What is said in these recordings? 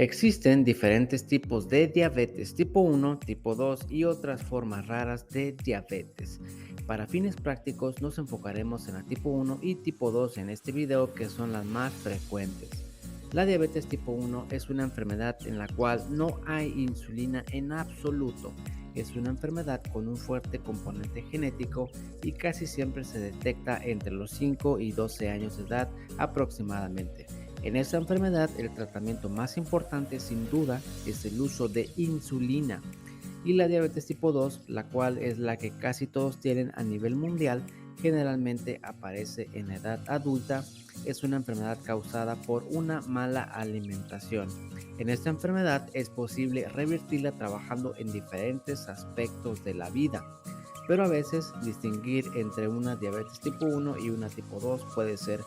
Existen diferentes tipos de diabetes tipo 1, tipo 2 y otras formas raras de diabetes. Para fines prácticos nos enfocaremos en la tipo 1 y tipo 2 en este video, que son las más frecuentes. La diabetes tipo 1 es una enfermedad en la cual no hay insulina en absoluto. Es una enfermedad con un fuerte componente genético y casi siempre se detecta entre los 5 y 12 años de edad aproximadamente. En esta enfermedad, el tratamiento más importante sin duda es el uso de insulina. Y la diabetes tipo 2, la cual es la que casi todos tienen a nivel mundial, generalmente aparece en la edad adulta. Es una enfermedad causada por una mala alimentación. En esta enfermedad es posible revertirla trabajando en diferentes aspectos de la vida, pero a veces distinguir entre una diabetes tipo 1 y una tipo 2 puede ser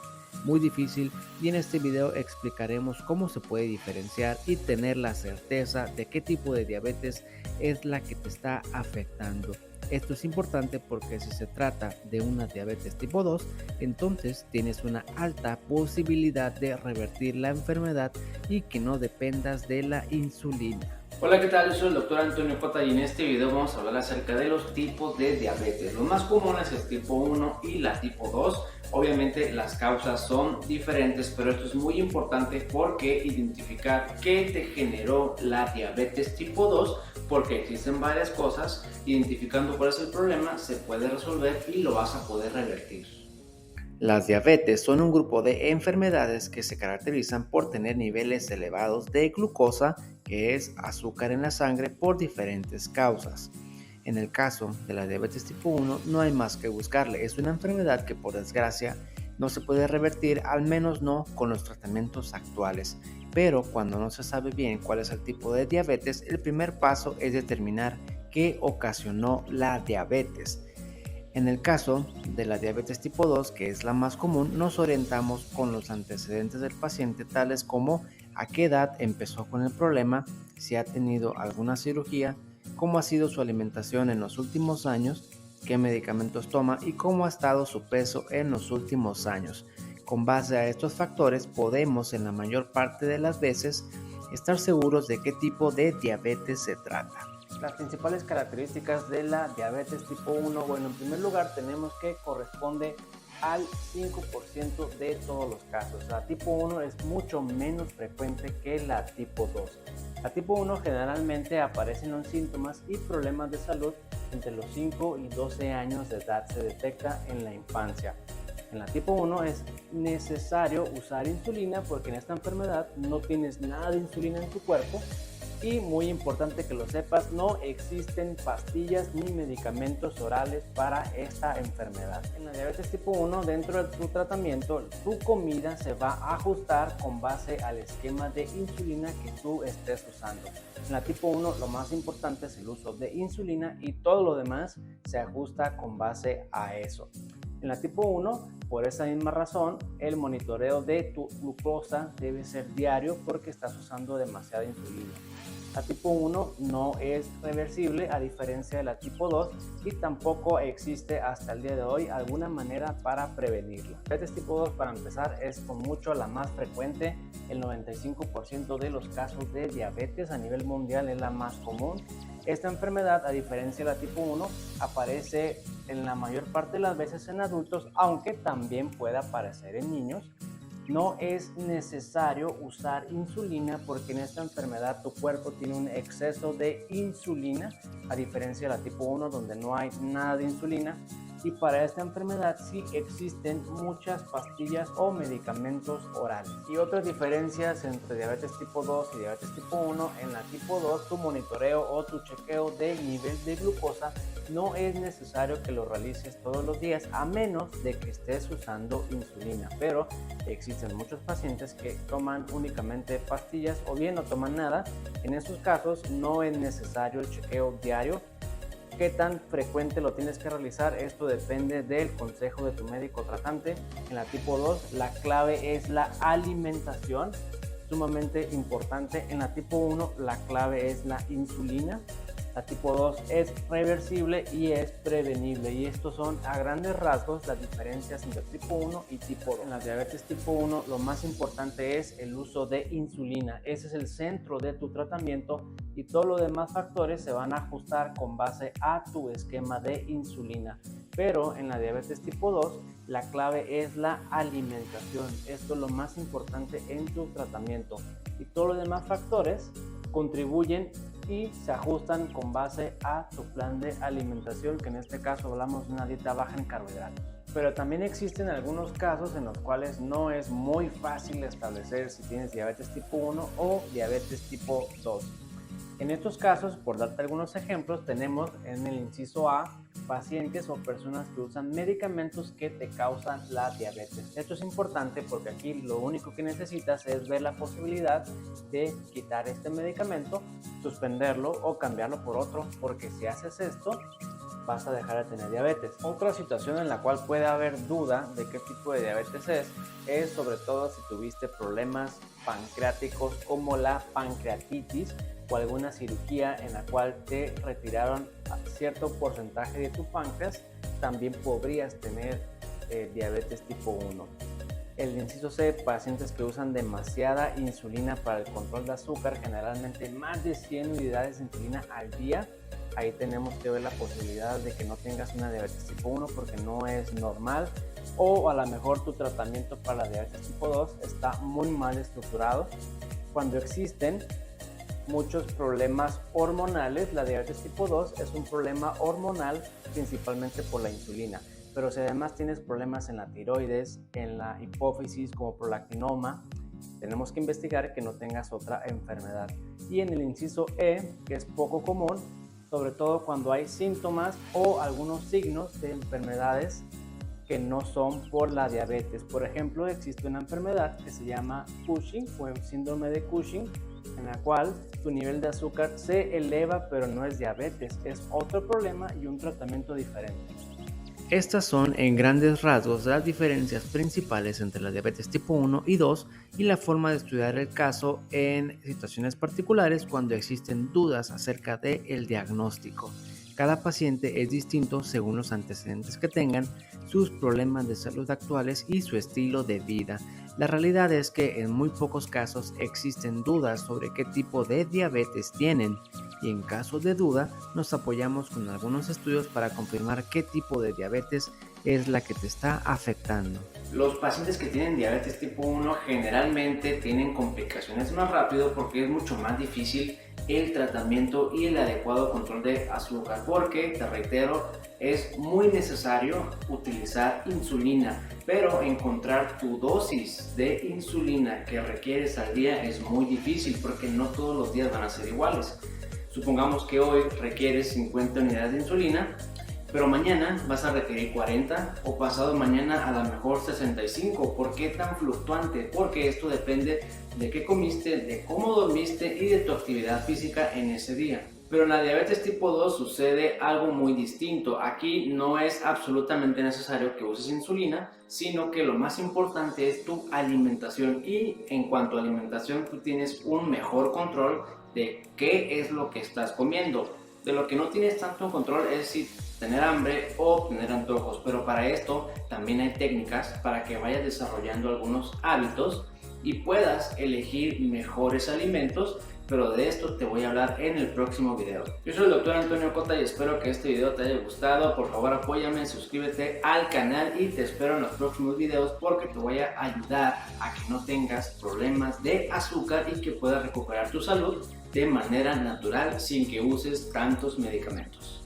muy difícil, y en este video explicaremos cómo se puede diferenciar y tener la certeza de qué tipo de diabetes es la que te está afectando. Esto es importante porque si se trata de una diabetes tipo 2, entonces tienes una alta posibilidad de revertir la enfermedad y que no dependas de la insulina. Hola, ¿qué tal? Yo soy el doctor Antonio Cota y en este video vamos a hablar acerca de los tipos de diabetes. Lo más común es el tipo 1 y la tipo 2. Obviamente las causas son diferentes, pero esto es muy importante porque identificar qué te generó la diabetes tipo 2, porque existen varias cosas. Identificando cuál es el problema se puede resolver y lo vas a poder revertir. Las diabetes son un grupo de enfermedades que se caracterizan por tener niveles elevados de glucosa, que es azúcar en la sangre, por diferentes causas. En el caso de la diabetes tipo 1 no hay más que buscarle. Es una enfermedad que por desgracia no se puede revertir, al menos no con los tratamientos actuales. Pero cuando no se sabe bien cuál es el tipo de diabetes, el primer paso es determinar qué ocasionó la diabetes. En el caso de la diabetes tipo 2, que es la más común, nos orientamos con los antecedentes del paciente, tales como a qué edad empezó con el problema, si ha tenido alguna cirugía, cómo ha sido su alimentación en los últimos años, qué medicamentos toma y cómo ha estado su peso en los últimos años. Con base a estos factores podemos, en la mayor parte de las veces, estar seguros de qué tipo de diabetes se trata. Las principales características de la diabetes tipo 1, bueno, en primer lugar tenemos que corresponde al 5% de todos los casos. La tipo 1 es mucho menos frecuente que la tipo 2. La tipo 1 generalmente aparecen los síntomas y problemas de salud entre los 5 y 12 años de edad. Se detecta en la infancia. En la tipo 1 es necesario usar insulina porque en esta enfermedad no tienes nada de insulina en tu cuerpo. Y muy importante que lo sepas, no existen pastillas ni medicamentos orales para esta enfermedad. En la diabetes tipo 1, dentro de tu tratamiento, tu comida se va a ajustar con base al esquema de insulina que tú estés usando. En la tipo 1, lo más importante es el uso de insulina y todo lo demás se ajusta con base a eso. En la tipo 1, por esa misma razón, el monitoreo de tu glucosa debe ser diario porque estás usando demasiada insulina. La tipo 1 no es reversible, a diferencia de la tipo 2, y tampoco existe hasta el día de hoy alguna manera para prevenirla. La diabetes tipo 2, para empezar, es con mucho la más frecuente. El 95% de los casos de diabetes a nivel mundial es la más común. Esta enfermedad, a diferencia de la tipo 1, aparece en la mayor parte de las veces en adultos, aunque también puede aparecer en niños. No es necesario usar insulina porque en esta enfermedad tu cuerpo tiene un exceso de insulina, a diferencia de la tipo 1 donde no hay nada de insulina. Y para esta enfermedad sí existen muchas pastillas o medicamentos orales. Y otras diferencias entre diabetes tipo 2 y diabetes tipo 1: en la tipo 2 tu monitoreo o tu chequeo de nivel de glucosa no es necesario que lo realices todos los días, a menos de que estés usando insulina. Pero existen muchos pacientes que toman únicamente pastillas o bien no toman nada. En estos casos no es necesario el chequeo diario. ¿Qué tan frecuente lo tienes que realizar? Esto depende del consejo de tu médico tratante. En la tipo 2 la clave es la alimentación, sumamente importante. En la tipo 1 la clave es la insulina. La tipo 2 es reversible y es prevenible, y estos son a grandes rasgos las diferencias entre tipo 1 y tipo 2. En la diabetes tipo 1 lo más importante es el uso de insulina. Ese es el centro de tu tratamiento y todos los demás factores se van a ajustar con base a tu esquema de insulina. Pero en la diabetes tipo 2 la clave es la alimentación. Esto es lo más importante en tu tratamiento y todos los demás factores contribuyen y se ajustan con base a tu plan de alimentación, que en este caso hablamos de una dieta baja en carbohidratos. Pero también existen algunos casos en los cuales no es muy fácil establecer si tienes diabetes tipo 1 o diabetes tipo 2. En estos casos, por darte algunos ejemplos, tenemos en el inciso A pacientes o personas que usan medicamentos que te causan la diabetes. Esto es importante porque aquí lo único que necesitas es ver la posibilidad de quitar este medicamento, suspenderlo o cambiarlo por otro, porque si haces esto vas a dejar de tener diabetes. Otra situación en la cual puede haber duda de qué tipo de diabetes es sobre todo si tuviste problemas pancreáticos como la pancreatitis o alguna cirugía en la cual te retiraron cierto porcentaje de tu páncreas. También podrías tener diabetes tipo 1. El inciso C, pacientes que usan demasiada insulina para el control de azúcar, generalmente más de 100 unidades de insulina al día. Ahí tenemos que ver la posibilidad de que no tengas una diabetes tipo 1 porque no es normal, o a lo mejor tu tratamiento para la diabetes tipo 2 está muy mal estructurado. Cuando existen muchos problemas hormonales, la diabetes tipo 2 es un problema hormonal principalmente por la insulina, pero si además tienes problemas en la tiroides, en la hipófisis como prolactinoma, tenemos que investigar que no tengas otra enfermedad. Y en el inciso E, que es poco común, sobre todo cuando hay síntomas o algunos signos de enfermedades que no son por la diabetes. Por ejemplo, existe una enfermedad que se llama Cushing o el síndrome de Cushing, en la cual tu nivel de azúcar se eleva, pero no es diabetes, es otro problema y un tratamiento diferente. Estas son en grandes rasgos las diferencias principales entre la diabetes tipo 1 y 2 y la forma de estudiar el caso en situaciones particulares cuando existen dudas acerca del diagnóstico. Cada paciente es distinto según los antecedentes que tengan, sus problemas de salud actuales y su estilo de vida. La realidad es que en muy pocos casos existen dudas sobre qué tipo de diabetes tienen y en caso de duda nos apoyamos con algunos estudios para confirmar qué tipo de diabetes es la que te está afectando. Los pacientes que tienen diabetes tipo 1 generalmente tienen complicaciones más rápido porque es mucho más difícil el tratamiento y el adecuado control de azúcar, porque, te reitero, es muy necesario utilizar insulina, pero encontrar tu dosis de insulina que requieres al día es muy difícil porque no todos los días van a ser iguales. Supongamos que hoy requieres 50 unidades de insulina, pero mañana vas a requerir 40 o pasado mañana a lo mejor 65. ¿Por qué tan fluctuante? Porque esto depende de qué comiste, de cómo dormiste y de tu actividad física en ese día. Pero en la diabetes tipo 2 sucede algo muy distinto. Aquí no es absolutamente necesario que uses insulina, sino que lo más importante es tu alimentación, y en cuanto a alimentación tú tienes un mejor control de qué es lo que estás comiendo. De lo que no tienes tanto control es si tener hambre o tener antojos, pero para esto también hay técnicas para que vayas desarrollando algunos hábitos y puedas elegir mejores alimentos, pero de esto te voy a hablar en el próximo video. Yo soy el Dr. Antonio Cota y espero que este video te haya gustado. Por favor apóyame, suscríbete al canal y te espero en los próximos videos porque te voy a ayudar a que no tengas problemas de azúcar y que puedas recuperar tu salud de manera natural sin que uses tantos medicamentos.